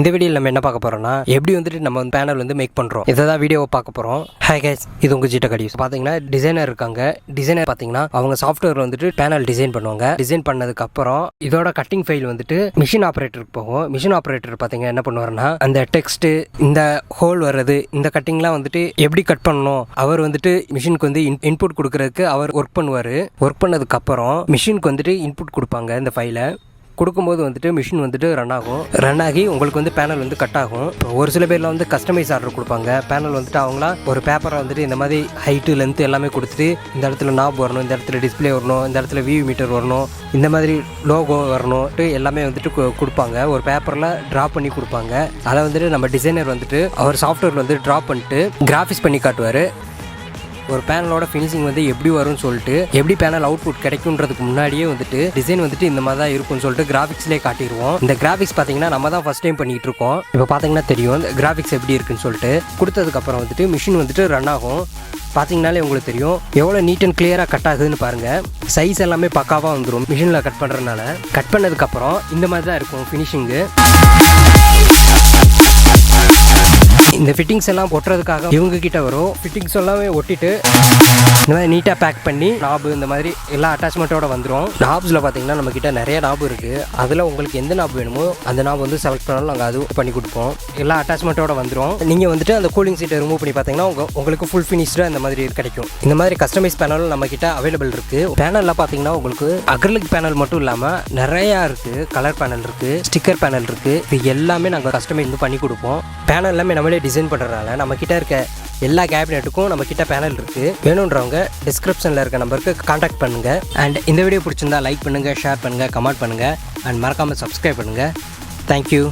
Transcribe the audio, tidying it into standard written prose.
இந்த வீடியோவில் நம்ம என்ன பார்க்க போறோம்னா எப்படி வந்துட்டு நம்ம வந்து பேனல் வந்து மேக் பண்றோம் இதை தான் வீடியோவை பார்க்க போறோம். ஹாய் கைஸ், இது உங்க ஜிட்ட கடியூஸ். பாத்தீங்கன்னா டிசைனர் இருக்காங்க. டிசைனர் பாத்தீங்கன்னா அவங்க சாஃப்ட்வேர் வந்துட்டு பேனல் டிசைன் பண்ணுவாங்க. டிசைன் பண்ணதுக்கு அப்புறம் இதோட கட்டிங் ஃபைல் வந்துட்டு மிஷின் ஆப்ரேட்டருக்கு போகும். மிஷின் ஆப்ரேட்டர் பாத்தீங்கன்னா என்ன பண்ணுவாருன்னா அந்த டெக்ஸ்ட் இந்த ஹோல் வர்றது இந்த கட்டிங்லாம் வந்துட்டு எப்படி கட் பண்ணணும் அவர் வந்துட்டு மிஷினுக்கு வந்து இன்புட் கொடுக்கறதுக்கு அவர் ஒர்க் பண்ணுவார். ஒர்க் பண்ணதுக்கு அப்புறம் மிஷினுக்கு வந்துட்டு இன்புட் கொடுப்பாங்க. இந்த ஃபைலை கொடுக்கும்போது வந்துட்டு மிஷின் வந்துட்டு ரன் ஆகி உங்களுக்கு வந்து பேனல் வந்து கட் ஆகும். ஒரு சில பேரில் வந்து கஸ்டமைஸ் ஆர்டர் கொடுப்பாங்க. பேனல் வந்துட்டு அவங்களா ஒரு பேப்பரை வந்துட்டு இந்த மாதிரி ஹைட்டு லென்த்து எல்லாமே கொடுத்துட்டு இந்த இடத்துல நாப் வரணும், இந்த இடத்துல டிஸ்பிளே வரணும், இந்த இடத்துல வியூ மீட்டர் வரணும், இந்த மாதிரி லோகோ வரணும் எல்லாமே வந்துட்டு கொடுப்பாங்க. ஒரு பேப்பரில் ட்ரா பண்ணி கொடுப்பாங்க. அதை வந்துட்டு நம்ம டிசைனர் வந்துட்டு அவர் சாஃப்ட்வேர் வந்து ட்ரா பண்ணிட்டு கிராஃபிக்ஸ் பண்ணி காட்டுவார். ஒரு பேனலோட ஃபினிஷிங் வந்து எப்படி வரும்னு சொல்லிட்டு எப்படி பேனல் அவுட்புட் கிடைக்குன்றதுக்கு முன்னாடியே வந்துட்டு டிசைன் வந்துட்டு இந்த மாதிரி தான் இருக்கும்னு சொல்லிட்டு கிராஃபிக்ஸ்லேயே காட்டிடுவோம். இந்த கிராஃபிக்ஸ் பார்த்தீங்கன்னா நம்ம தான் ஃபர்ஸ்ட் டைம் பண்ணிட்டு இருக்கோம். இப்போ பார்த்தீங்கன்னா தெரியும் இந்த கிராஃபிக்ஸ் எப்படி இருக்குன்னு சொல்லிட்டு. கொடுத்ததுக்கப்புறம் வந்துட்டு மிஷின் வந்துட்டு ரன் ஆகும். பார்த்தீங்கனாலே உங்களுக்கு தெரியும் எவ்வளோ நீட் அண்ட் கிளியராக கட் ஆகுதுன்னு பாருங்கள். சைஸ் எல்லாமே பக்காவாக வந்துடும் மிஷினில் கட் பண்ணுறதுனால. கட் பண்ணதுக்கப்புறம் இந்த மாதிரி தான் இருக்கும் ஃபினிஷிங்கு. இந்த ஃபிட்டிங்ஸ் எல்லாம் ஒட்டுறதுக்காக இவங்க கிட்ட வரும். ஃபிட்டிங்ஸ் எல்லாமே ஒட்டிட்டு இந்த மாதிரி நீட்டாக பேக் பண்ணி நாபு இந்த மாதிரி எல்லா அட்டாச்மெண்ட்டோட வந்துடும். நாப்ஸில் பார்த்தீங்கன்னா நம்ம கிட்ட நிறைய நாபு இருக்குது. அதில் உங்களுக்கு எந்த நாபு வேணுமோ அந்த நாபு வந்து செலக்ட் பண்ணாலும் நாங்கள் அது பண்ணி கொடுப்போம். எல்லா அட்டாச்மெண்ட்டோட வந்துடும். நீங்கள் வந்துட்டு அந்த கூலிங் சீட்டை ரிமூவ் பண்ணி பார்த்தீங்கன்னா உங்களுக்கு ஃபுல் ஃபினிஷ்டாக இந்த மாதிரி கிடைக்கும். இந்த மாதிரி கஸ்டமைஸ் பேனலும் நம்ம கிட்ட அவைலபிள் இருக்குது. பேனலில் பார்த்தீங்கன்னா உங்களுக்கு அக்ரிலிக் பேனல் மட்டும் இல்லாமல் நிறையா இருக்குது. கலர் பேனல் இருக்குது, ஸ்டிக்கர் பேனல் இருக்குது. இது எல்லாமே நாங்கள் கஸ்டமைஸ் பண்ணி கொடுப்போம். பேனல் எல்லாமே நம்மளே டிசைன் பண்ணுறதுனால நம்ம கிட்ட இருக்க எல்லா கேபினெட்டுக்கும் நம்ம கிட்ட பேனல் இருக்குது. வேணுன்றவங்க டிஸ்கிரிப்ஷனில் இருக்க நம்பருக்கு கான்டாக்ட் பண்ணுங்கள். அண்ட் இந்த வீடியோ பிடிச்சிருந்தா லைக் பண்ணுங்கள், ஷேர் பண்ணுங்கள், கமெண்ட் பண்ணுங்கள் அண்ட் மறக்காமல் சப்ஸ்கிரைப் பண்ணுங்கள். தேங்க்யூ.